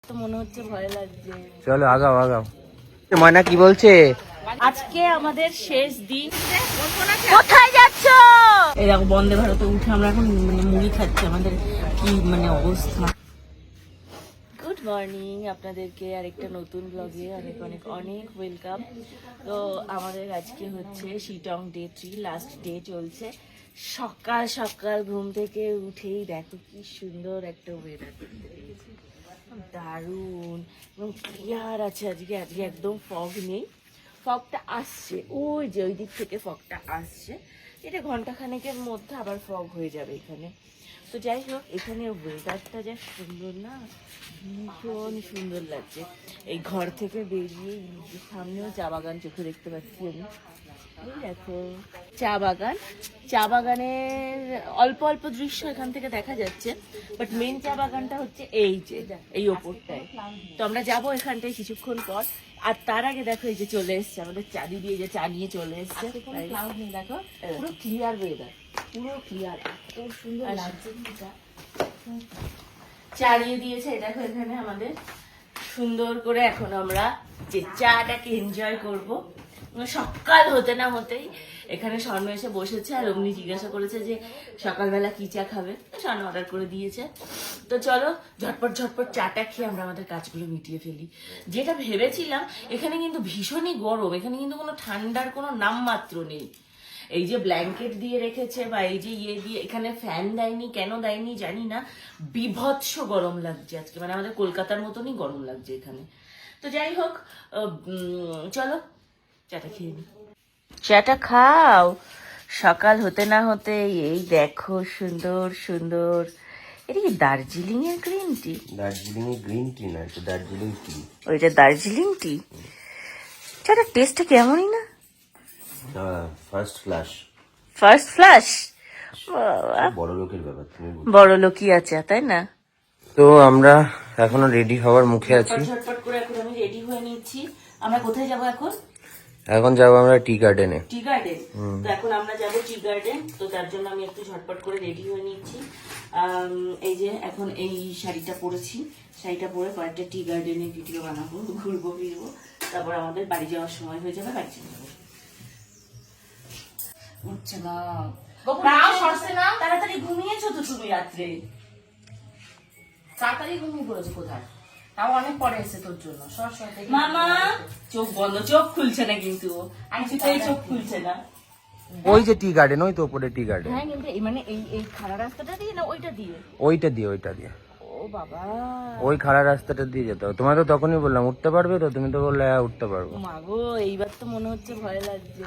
তো মনে হচ্ছে ভয় লাগছে। চলো আগাও আগাও। ময়না কি বলছে? আজকে আমাদের শেষ দিন। কোথায় যাচ্ছ? এই দেখো বন্দে ভারতে উঠে আমরা এখন মুড়ি খাচ্ছি। আমাদের কি অবস্থা। গুড মর্নিং আপনাদেরকে আরেকটা নতুন ব্লগে অনেক অনেক অনেক ওয়েলকাম। তো আমাদের আজকে হচ্ছে শিটং ডে 3 লাস্ট ডে চলছে। সকাল সকাল ঘুম থেকে উঠেই দেখো কি সুন্দর একটা ওয়েদার, দারুণ এবং ক্লিয়ার আছে আজকে। আজকে একদম ফগ নেই, ফগটা আসছে ওই যে ওই দিক থেকে ফগটা আসছে। এটা ঘন্টাখানেকের মধ্যে আবার ফগ হয়ে যাবে এখানে। তো যাই হোক, এখানে ওয়েদারটা যা সুন্দর না, ভীষণ সুন্দর লাগছে। এই ঘর থেকে বেরিয়ে সামনেও চা বাগান চোখে দেখতে পাচ্ছি আমি। এই দেখো চা বাগান, চা বাগানের অল্প অল্প দৃশ্য এখান থেকে দেখা যাচ্ছে, বাট মেন চা বাগানটা হচ্ছে এই যে এই ওপরটায়। তো আমরা যাবো এখানটায় কিছুক্ষণ পর। আর তার আগে দেখো এই যে চলে এসছে আমাদের চা দিদি, এই যে চা নিয়ে চলে এসছে। দেখো পুরো ক্লিয়ার ওয়েদার, পুরো ক্লিয়ার, এত সুন্দর লাগছে। চা দিয়ে দিয়েছে দেখো এখানে আমাদের সুন্দর করে। এখন আমরা যে চাটাকে এনজয় করবো। সকাল হতে না হতেই এখানে স্বর্ণ এসে বসেছে, আর অমনি জিজ্ঞাসা করেছে যে সকালবেলা কি চা খাবে। স্বর্ণ অর্ডার করে দিয়েছে। তো চলো ঝটপট ঝটপট চাটা খেয়ে আমরা আমাদের কাজগুলো মিটিয়ে ফেলি। যেটা ভেবেছিলাম, এখানে কিন্তু ভীষণই গরম, এখানে কিন্তু কোনো ঠান্ডার কোনো নামমাত্র নেই। এই যে ব্ল্যাঙ্কেট দিয়ে রেখেছে বা এই যে ইয়ে দিয়ে, এখানে ফ্যান দেয়নি, কেন দেয়নি জানি না। বিভৎস গরম লাগছে আজকে, আমাদের কলকাতার মতনই গরম লাগছে এখানে। তো যাই হোক, চলো চাটা খেয়ে নি। চাটা খাও সকাল হতে না হতে। এই দেখো সুন্দর সুন্দর, এটা কি দার্জিলিং এর গ্রিন টি? দার্জিলিং এর গ্রিন টি না, এটা দার্জিলিং টি। ওইটা দার্জিলিং টি। চাটা টেস্টটা কেমনই না, ফার্স্ট ফ্লাশ। First flush. বড় লোকের ব্যাপার, তুমি বড় লোকই আছে তাই না? তো আমরা এখনো রেডি হওয়ার মুখে আছি। ঝটপট করে এখন আমি রেডি হয়ে নিচ্ছি। আমরা কোথায় যাব এখন? এখন যাবো আমরা টি গার্ডেনে। Tea garden. তো এখন আমরা যাবো টি গার্ডেন। তো তার জন্য আমি একটু ঝটপট করে রেডি হয়ে নিচ্ছি। এই যে এখন এই শাড়িটা পরেছি, শাড়িটা পরে কয়েকটা টি গার্ডেনের ভিডিও বানাবো, ঘুরবো ফিরবো, তারপর আমাদের বাড়ি যাওয়ার সময় হয়ে যাবে, বাড়ি চলে যাবো। উঠছে না, তাড়াতাড়ি ঘুমিয়েছো তো তুমি রাত্রে? তাড়াতাড়ি ঘুমিয়ে পড়েছে কোথায়? তাও অনেক পরে এসে তোর জন্য। মামা চোখ বন্ধ, চোখ খুলছে না কিন্তু, কিছুতেই চোখ খুলছে না। ওই যে টি গার্ডেন, ওই তো উপরে টি গার্ডেন। হ্যাঁ কিন্তু এই খাড়া রাস্তাটা দিয়ে না ওইটা দিয়ে? ওইটা দিয়ে। ও বাবা, ওই খাড়া রাস্তাটা দিয়ে যেতে হবে। তোমার তো তখনই বললাম উঠতে পারবে, তো তুমি তো বললে হ্যাঁ উঠতে পারবো। মাগো এইবার তো মনে হচ্ছে ভয় লাগছে।